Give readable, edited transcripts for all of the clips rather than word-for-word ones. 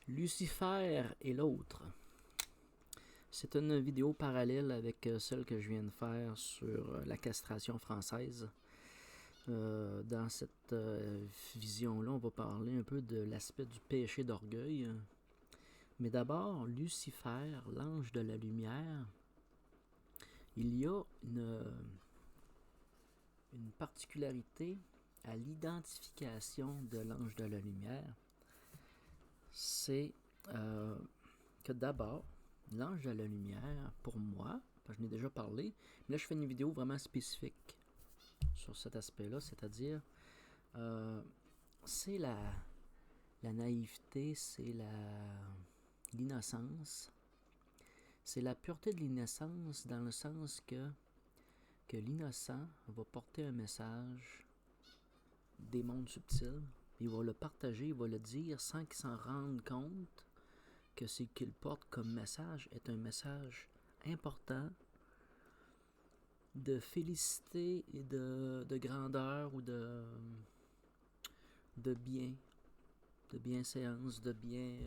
Lucifer et l'autre. C'est une vidéo parallèle avec celle que je viens de faire sur la castration française. Dans cette vision-là, on va parler un peu de l'aspect du péché d'orgueil. Mais d'abord, Lucifer, l'ange de la lumière, il y a une particularité à l'identification de l'ange de la lumière. C'est que d'abord, l'ange de la lumière, pour moi, parce que je n'ai déjà parlé, mais là je fais une vidéo vraiment spécifique sur cet aspect-là, c'est-à-dire c'est la naïveté, c'est l'innocence, c'est la pureté de l'innocence dans le sens que l'innocent va porter un message des mondes subtils, il va le partager, il va le dire sans qu'il s'en rende compte que ce qu'il porte comme message est un message important de félicité et de grandeur ou de bien, de bienséance, de bien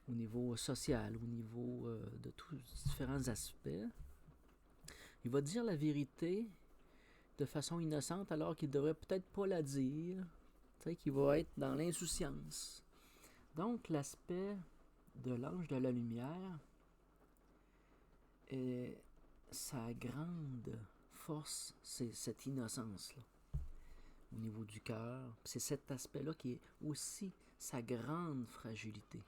au niveau social, au niveau de tous différents aspects. Il va dire la vérité de façon innocente alors qu'il devrait peut-être pas la dire, qu'il va être dans l'insouciance. Donc l'aspect de l'ange de la lumière est sa grande force, c'est cette innocence-là au niveau du cœur. C'est cet aspect-là qui est aussi sa grande fragilité.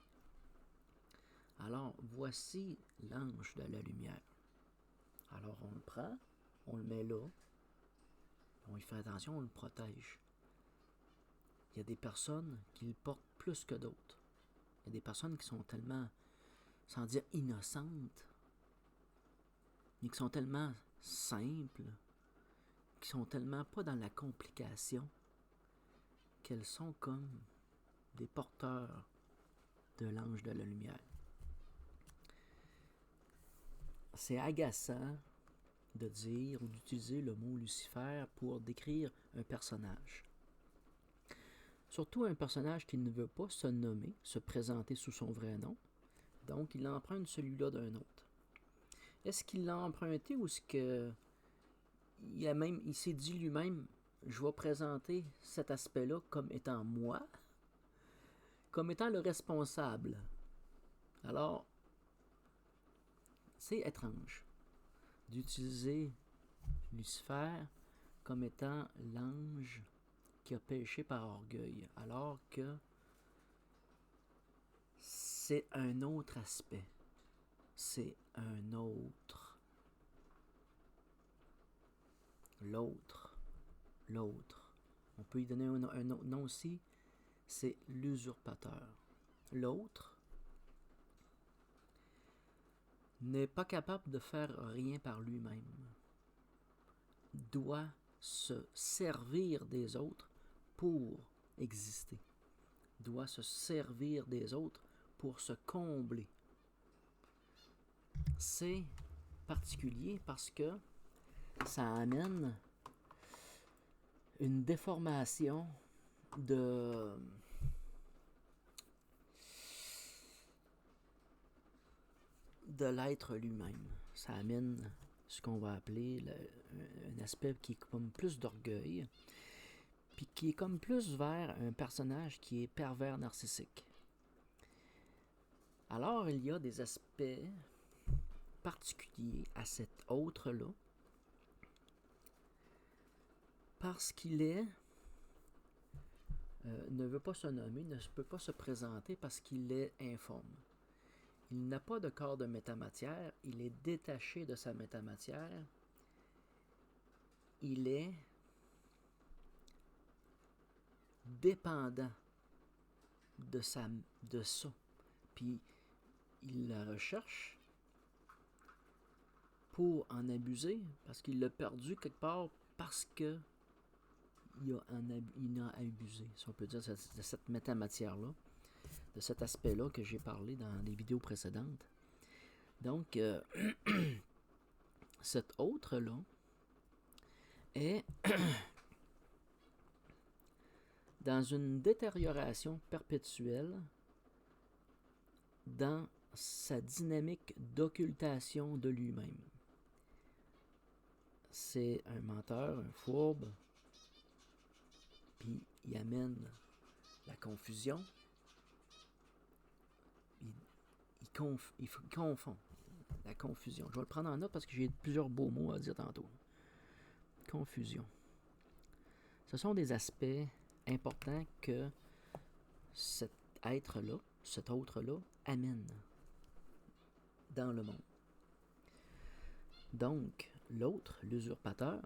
Alors, voici l'ange de la lumière. Alors, on le prend, on le met là, on y fait attention, on le protège. Il y a des personnes qui le portent plus que d'autres. Il y a des personnes qui sont tellement, sans dire innocentes, mais qui sont tellement simples, qui sont tellement pas dans la complication, qu'elles sont comme des porteurs de l'ange de la lumière. C'est agaçant de dire ou d'utiliser le mot Lucifer pour décrire un personnage. Surtout un personnage qui ne veut pas se nommer, se présenter sous son vrai nom. Donc, il emprunte celui-là d'un autre. Est-ce qu'il l'a emprunté ou est-ce que il s'est dit lui-même, je vais présenter cet aspect-là comme étant moi, comme étant le responsable. Alors, c'est étrange d'utiliser Lucifer comme étant l'ange qui a péché par orgueil, alors que c'est un autre aspect. C'est un autre. L'autre. On peut y donner un autre nom aussi, c'est l'usurpateur. L'autre n'est pas capable de faire rien par lui-même. Doit se servir des autres pour exister. Doit se servir des autres pour se combler. C'est particulier parce que ça amène une déformation de l'être lui-même. Ça amène ce qu'on va appeler un aspect qui est comme plus d'orgueil, puis qui est comme plus vers un personnage qui est pervers narcissique. Alors, il y a des aspects particuliers à cet autre-là, parce qu'il ne veut pas se nommer, ne peut pas se présenter parce qu'il est informe. Il n'a pas de corps de métamatière, il est détaché de sa métamatière, il est dépendant de ça. Puis il la recherche pour en abuser, parce qu'il l'a perdu quelque part parce que il a abusé, si on peut dire, de cette métamatière-là, de cet aspect-là que j'ai parlé dans les vidéos précédentes. Donc, cet autre-là est dans une détérioration perpétuelle dans sa dynamique d'occultation de lui-même. C'est un menteur, un fourbe, puis il amène la confusion, il confond la confusion. Je vais le prendre en note parce que j'ai plusieurs beaux mots à dire tantôt. Confusion. Ce sont des aspects importants que cet être-là, cet autre-là, amène dans le monde. Donc, l'autre, l'usurpateur,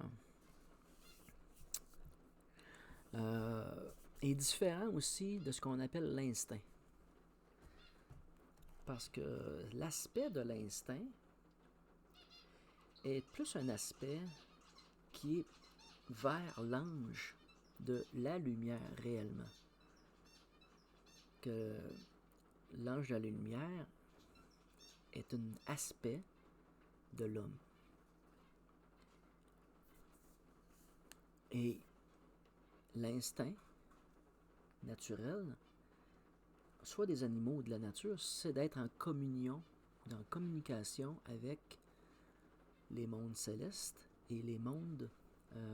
est différent aussi de ce qu'on appelle l'instinct. Parce que l'aspect de l'instinct est plus un aspect qui est vers l'ange de la lumière réellement. Que l'ange de la lumière est un aspect de l'homme. Et l'instinct naturel, soit des animaux ou de la nature, c'est d'être en communion, en communication avec les mondes célestes et les mondes,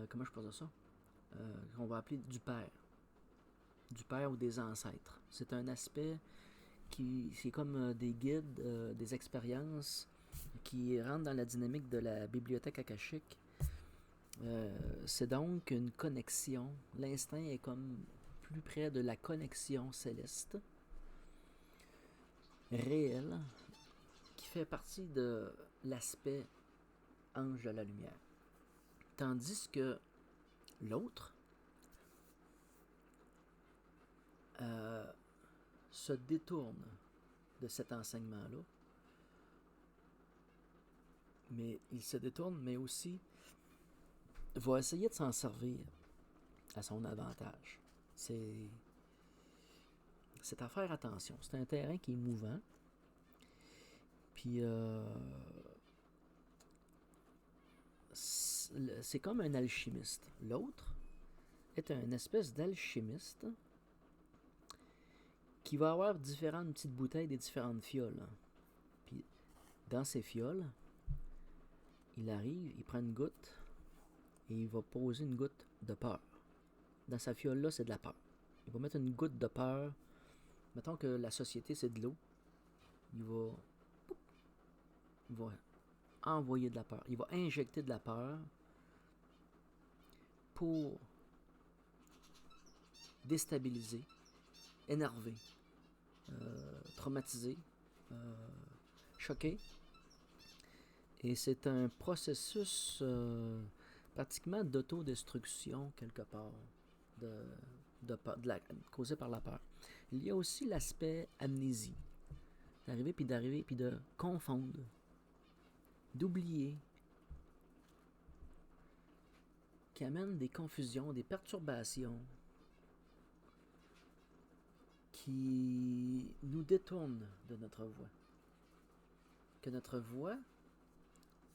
comment je peux dire ça, qu'on va appeler du Père ou des ancêtres. C'est un aspect c'est comme des guides, des expériences qui rentrent dans la dynamique de la bibliothèque akashique. C'est donc une connexion. L'instinct est comme plus près de la connexion céleste, réelle, qui fait partie de l'aspect ange de la lumière. Tandis que l'autre se détourne de cet enseignement-là. Mais il se détourne, mais aussi va essayer de s'en servir à son avantage. C'est à faire attention. C'est un terrain qui est mouvant. Puis c'est comme un alchimiste. L'autre est une espèce d'alchimiste qui va avoir différentes petites bouteilles des différentes fioles. Puis dans ces fioles, il arrive, il prend une goutte et il va poser une goutte de peur. Dans sa fiole-là, c'est de la peur. Il va mettre une goutte de peur. Mettons que la société, c'est de l'eau. Il va envoyer de la peur. Il va injecter de la peur pour déstabiliser, énerver, traumatiser, choquer. Et c'est un processus pratiquement d'autodestruction quelque part, causé par la peur. Il y a aussi l'aspect amnésie. D'arriver puis de confondre, d'oublier, qui amène des confusions, des perturbations, qui nous détournent de notre voie. Que notre voie,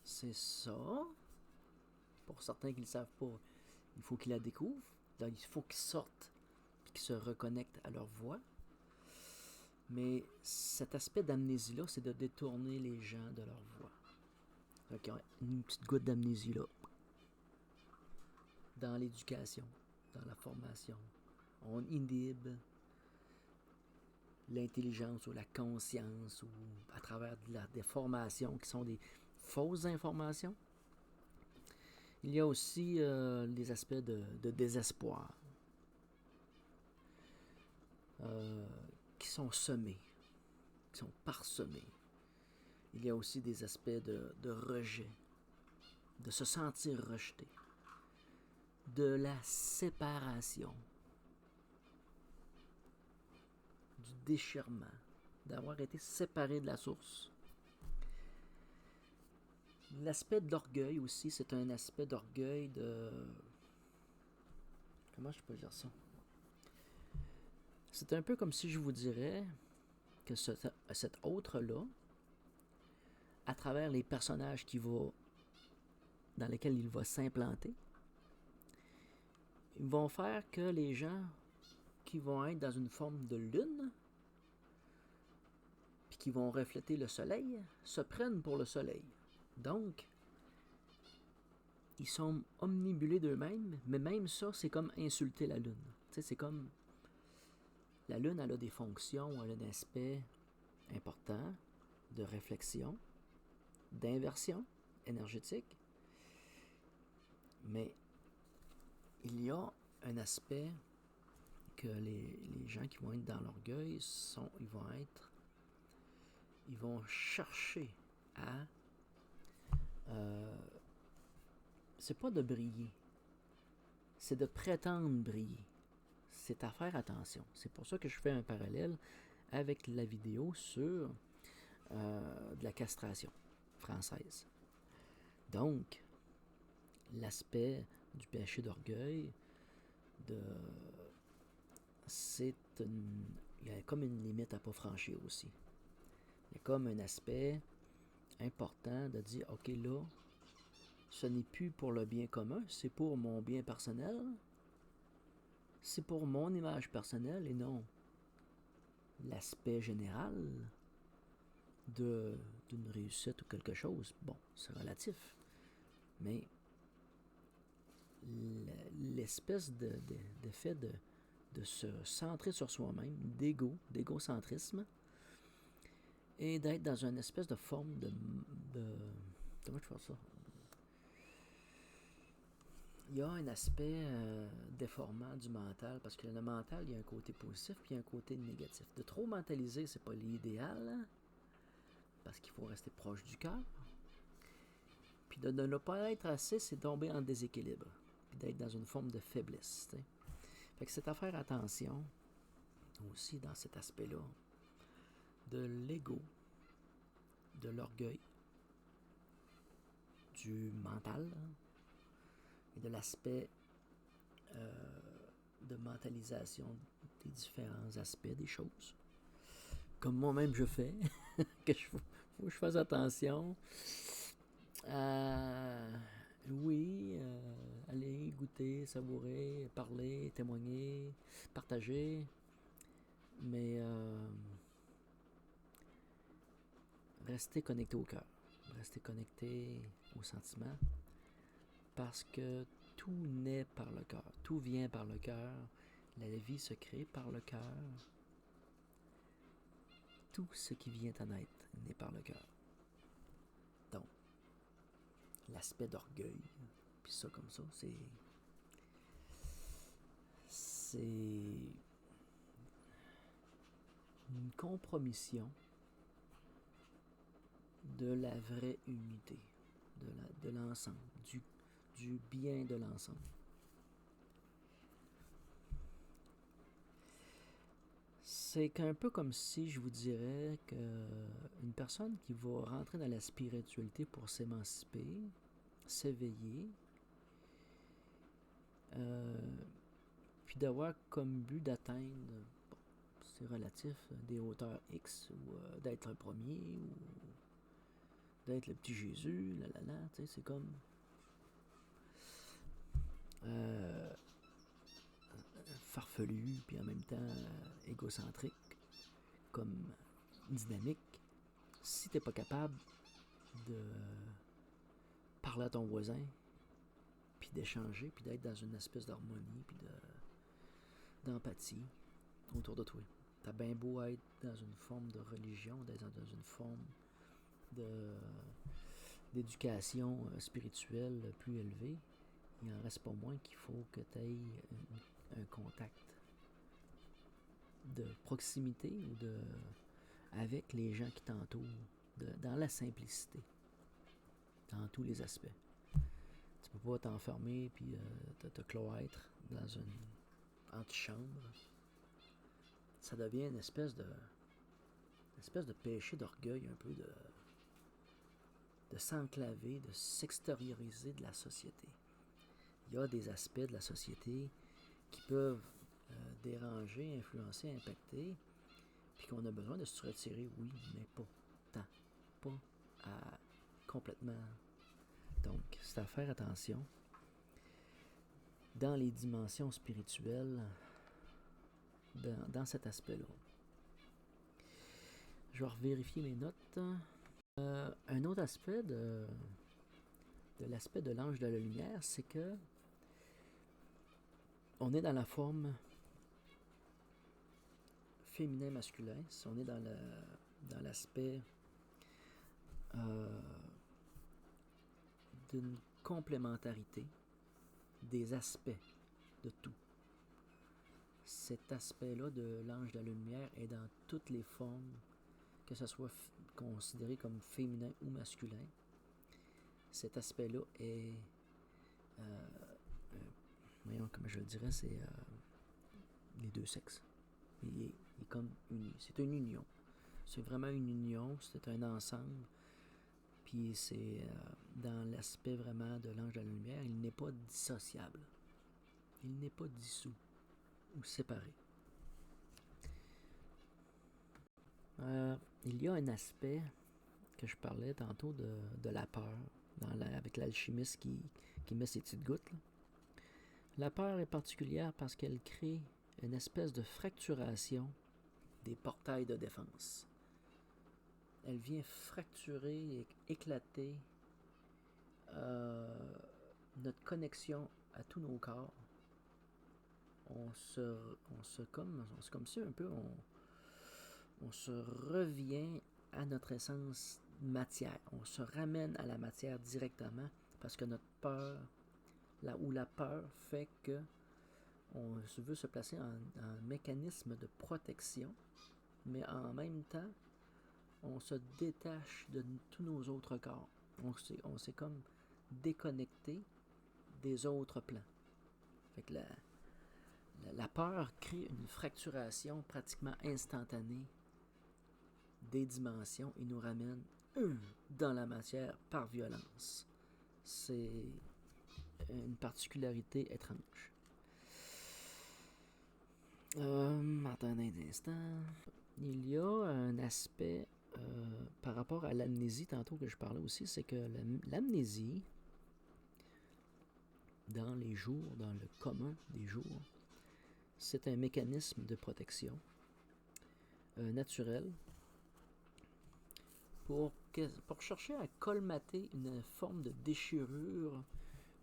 c'est ça. Pour certains qui ne le savent pas, il faut qu'ils la découvrent. Donc, il faut qu'ils sortent et qu'ils se reconnectent à leur voie. Mais cet aspect d'amnésie-là, c'est de détourner les gens de leur voie. Donc, une petite goutte d'amnésie là. Dans l'éducation, dans la formation, on inhibe l'intelligence ou la conscience ou à travers des formations qui sont des fausses informations. Il y a aussi des aspects de désespoir qui sont semés, qui sont parsemés. Il y a aussi des aspects de rejet, de se sentir rejeté, de la séparation, du déchirement, d'avoir été séparé de la source. L'aspect de l'orgueil aussi, c'est un aspect d'orgueil de... Comment je peux dire ça? C'est un peu comme si je vous dirais que cet autre-là, à travers les personnages dans lesquels il va s'implanter, ils vont faire que les gens qui vont être dans une forme de lune, puis qui vont refléter le soleil se prennent pour le soleil. Donc, ils sont omnibulés d'eux-mêmes, mais même ça, c'est comme insulter la Lune. Tu sais, c'est comme... La Lune, elle a des fonctions, elle a un aspect important de réflexion, d'inversion énergétique, mais il y a un aspect que les gens qui vont être dans l'orgueil ils vont chercher à c'est pas de briller, c'est de prétendre briller. C'est à faire attention. C'est pour ça que je fais un parallèle avec la vidéo sur de la castration française. Donc, l'aspect du péché d'orgueil, il y a comme une limite à ne pas franchir aussi. Il y a comme un aspect important de dire, ok, là, ce n'est plus pour le bien commun, c'est pour mon bien personnel, c'est pour mon image personnelle et non l'aspect général d'une réussite ou quelque chose. Bon, c'est relatif, mais l'espèce d'effet de se centrer sur soi-même, d'égocentrisme, et d'être dans une espèce de forme de comment je fais ça? Il y a un aspect déformant du mental, parce que le mental, il y a un côté positif puis il y a un côté négatif. De trop mentaliser, c'est pas l'idéal, hein? Parce qu'il faut rester proche du cœur. Puis de ne pas être assez, c'est tomber en déséquilibre, puis d'être dans une forme de faiblesse. T'sais. Fait que c'est à faire attention aussi dans cet aspect-là de l'ego, de l'orgueil, du mental, hein, et de l'aspect de mentalisation des différents aspects des choses. Comme moi-même je fais, que faut que je fasse attention. Oui, aller goûter, savourer, parler, témoigner, partager, mais rester connecté au cœur, rester connecté aux sentiments, parce que tout naît par le cœur, tout vient par le cœur, la vie se crée par le cœur, tout ce qui vient à naître naît par le cœur. Donc, l'aspect d'orgueil, puis ça comme ça, c'est une compromission de la vraie unité, de l'ensemble, du bien de l'ensemble. C'est un peu comme si je vous dirais qu'une personne qui va rentrer dans la spiritualité pour s'émanciper, s'éveiller, puis d'avoir comme but d'atteindre, bon, c'est relatif, des hauteurs X, ou d'être un premier, ou d'être le petit Jésus, tu sais, c'est comme farfelu, puis en même temps égocentrique, comme dynamique. Si t'es pas capable de parler à ton voisin, puis d'échanger, puis d'être dans une espèce d'harmonie, puis d'empathie autour de toi. T'as bien beau être dans une forme de religion, d'être dans une forme d'éducation spirituelle plus élevée, il n'en reste pas moins qu'il faut que tu aies un contact de proximité ou avec les gens qui t'entourent, dans la simplicité, dans tous les aspects. Tu peux pas t'enfermer puis te cloître dans une antichambre. Ça devient une espèce de péché d'orgueil, un peu de s'enclaver, de s'extérioriser de la société. Il y a des aspects de la société qui peuvent déranger, influencer, impacter, puis qu'on a besoin de se retirer, oui, mais pas tant, pas complètement. Donc, c'est à faire attention dans les dimensions spirituelles, dans cet aspect-là. Je vais vérifier mes notes. Un autre aspect de l'aspect de l'ange de la lumière, c'est que on est dans la forme féminin-masculin. Si on est dans l'aspect d'une complémentarité des aspects de tout. Cet aspect-là de l'ange de la lumière est dans toutes les formes, que ce soit considéré comme féminin ou masculin. Cet aspect-là est, voyons comment je le dirais, c'est les deux sexes. Il est comme uni. C'est une union. C'est vraiment une union, c'est un ensemble. Puis c'est dans l'aspect vraiment de l'ange de la lumière, il n'est pas dissociable. Il n'est pas dissous ou séparé. Il y a un aspect que je parlais tantôt de la peur, avec l'alchimiste qui met ses petites gouttes. Là. La peur est particulière parce qu'elle crée une espèce de fracturation des portails de défense. Elle vient fracturer et éclater notre connexion à tous nos corps. C'est comme si un peu on se revient à notre essence matière. On se ramène à la matière directement parce que notre peur, la peur fait que on veut se placer en mécanisme de protection, mais en même temps, on se détache de tous nos autres corps. On s'est comme déconnecté des autres plans. Fait que la peur crée une fracturation pratiquement instantanée des dimensions et nous ramène dans la matière par violence. C'est une particularité étrange. Attendez un instant. Il y a un aspect par rapport à l'amnésie, tantôt que je parlais aussi, c'est que l'amnésie, dans les jours, dans le commun des jours, c'est un mécanisme de protection naturel pour chercher à colmater une forme de déchirure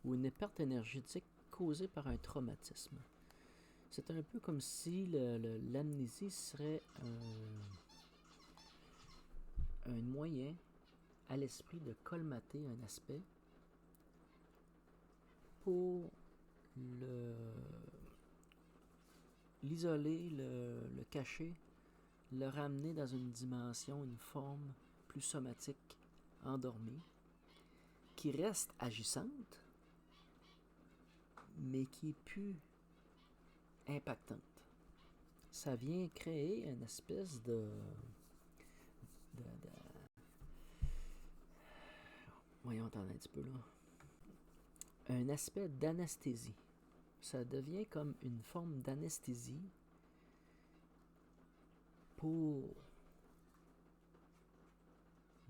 ou une perte énergétique causée par un traumatisme. C'est un peu comme si l'amnésie serait un moyen à l'esprit de colmater un aspect pour l'isoler, le cacher, le ramener dans une dimension, une forme plus somatique, endormie, qui reste agissante, mais qui est plus impactante. Ça vient créer une espèce voyons, attendez un petit peu là. Un aspect d'anesthésie. Ça devient comme une forme d'anesthésie pour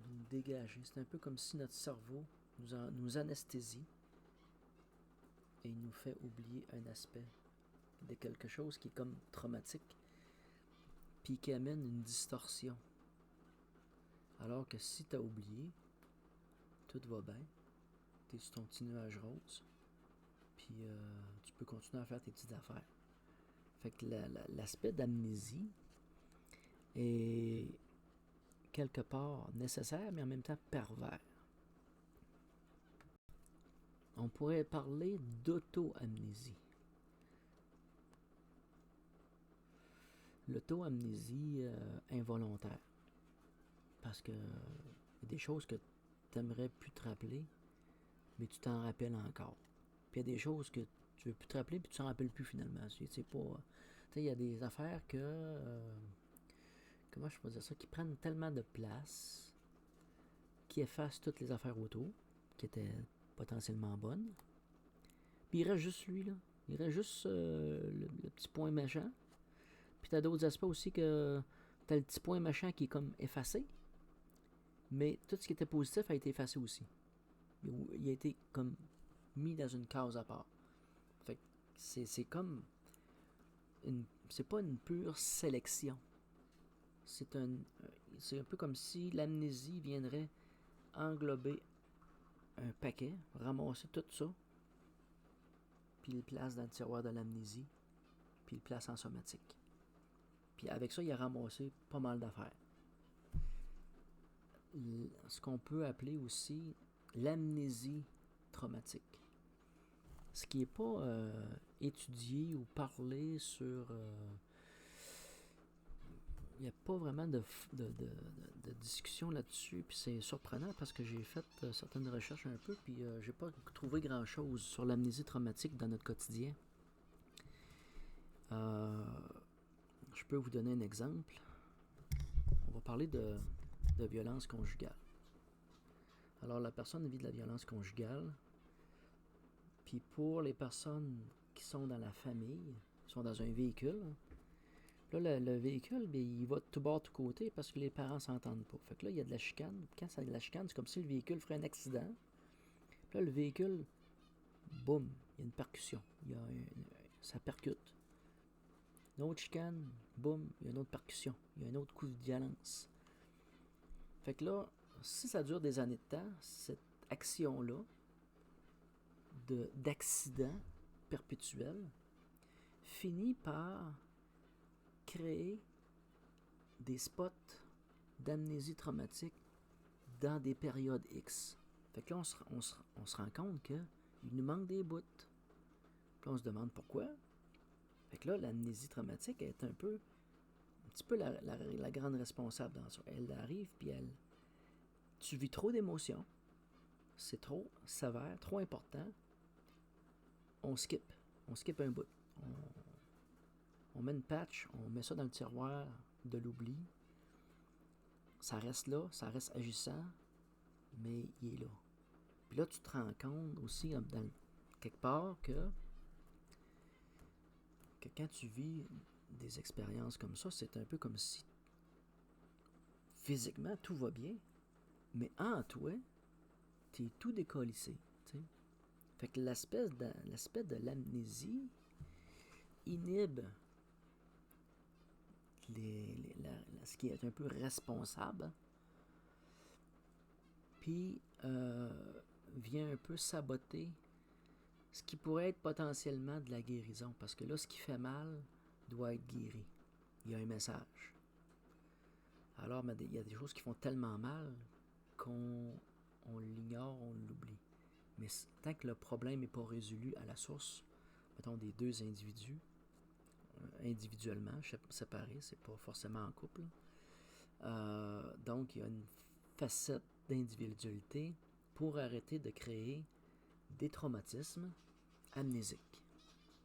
nous dégager. C'est un peu comme si notre cerveau nous anesthésie et nous fait oublier un aspect de quelque chose qui est comme traumatique puis qui amène une distorsion. Alors que si tu as oublié, tout va bien, tu es sur ton petit nuage rose, puis tu peux continuer à faire tes petites affaires. Fait que l'aspect d'amnésie est quelque part nécessaire, mais en même temps pervers. On pourrait parler d'auto-amnésie. L'auto-amnésie involontaire. Parce que y a des choses que tu aimerais plus te rappeler, mais tu t'en rappelles encore. Puis il y a des choses que tu veux plus te rappeler, puis tu t'en rappelles plus finalement. C'est pas. Tu sais, il y a des affaires que. Comment je peux dire ça? Qui prennent tellement de place, qui effacent toutes les affaires autour, qui étaient potentiellement bonnes. Puis il reste juste lui, là. Il reste juste le petit point méchant. Puis t'as d'autres aspects aussi que t'as le petit point méchant qui est comme effacé. Mais tout ce qui était positif a été effacé aussi. Il a été comme mis dans une case à part. Fait que c'est comme c'est pas une pure sélection. c'est un peu comme si l'amnésie viendrait englober un paquet, ramasser tout ça, puis il le place dans le tiroir de l'amnésie, puis il le place en somatique. Puis avec ça, il a ramassé pas mal d'affaires. Ce qu'on peut appeler aussi l'amnésie traumatique. Ce qui n'est pas étudié ou parlé sur... il n'y a pas vraiment de discussion là-dessus, puis c'est surprenant parce que j'ai fait certaines recherches un peu, puis j'ai pas trouvé grand-chose sur l'amnésie traumatique dans notre quotidien. Je peux vous donner un exemple. On va parler de violence conjugale. Alors, la personne vit de la violence conjugale, puis pour les personnes qui sont dans la famille, sont dans un véhicule, là, le véhicule, bien, il va de tout bord, de tout côté parce que les parents s'entendent pas. Fait que là, il y a de la chicane. Quand ça a de la chicane, c'est comme si le véhicule ferait un accident. Puis là, le véhicule, boum, il y a une percussion. Ça percute. Une autre chicane, boum, il y a une autre percussion. Il y a un autre coup de violence. Fait que là, si ça dure des années de temps, cette action-là d'accident perpétuel finit par créer des spots d'amnésie traumatique dans des périodes X. Fait que là, on se rend compte qu'il nous manque des bouts. Puis là, on se demande pourquoi. Fait que là, l'amnésie traumatique est un petit peu la grande responsable dans ça. Elle arrive, puis tu vis trop d'émotions. C'est trop sévère, trop important. On skip un bout. On met une patch, on met ça dans le tiroir de l'oubli. Ça reste là, ça reste agissant, mais il est là. Puis là, tu te rends compte aussi, quelque part, que quand tu vis des expériences comme ça, c'est un peu comme si physiquement tout va bien, mais en toi, t'es tout décollissé. T'sais. Fait que l'aspect de l'amnésie inhibe ce qui est un peu responsable, puis vient un peu saboter ce qui pourrait être potentiellement de la guérison, parce que là, ce qui fait mal doit être guéri. Il y a un message. Alors, il y a des choses qui font tellement mal qu'on l'ignore, on l'oublie. Mais tant que le problème n'est pas résolu à la source, mettons des deux individus, individuellement, séparés, c'est pas forcément en couple. Donc, il y a une facette d'individualité pour arrêter de créer des traumatismes amnésiques.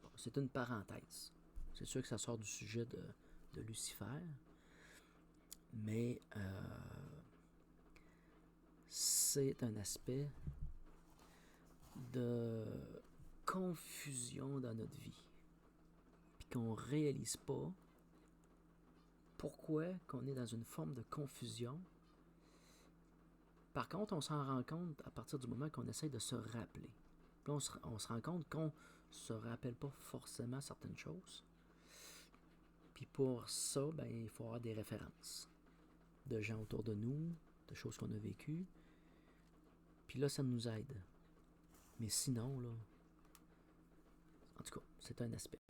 Bon, c'est une parenthèse. C'est sûr que ça sort du sujet de Lucifer, mais c'est un aspect de confusion dans notre vie, puis qu'on réalise pas pourquoi qu'on est dans une forme de confusion. Par contre, on s'en rend compte à partir du moment qu'on essaie de se rappeler. Puis on se rend compte qu'on se rappelle pas forcément certaines choses. Puis pour ça, ben, il faut avoir des références de gens autour de nous, de choses qu'on a vécues. Puis là, ça nous aide. Mais sinon, là, en tout cas, c'est un aspect.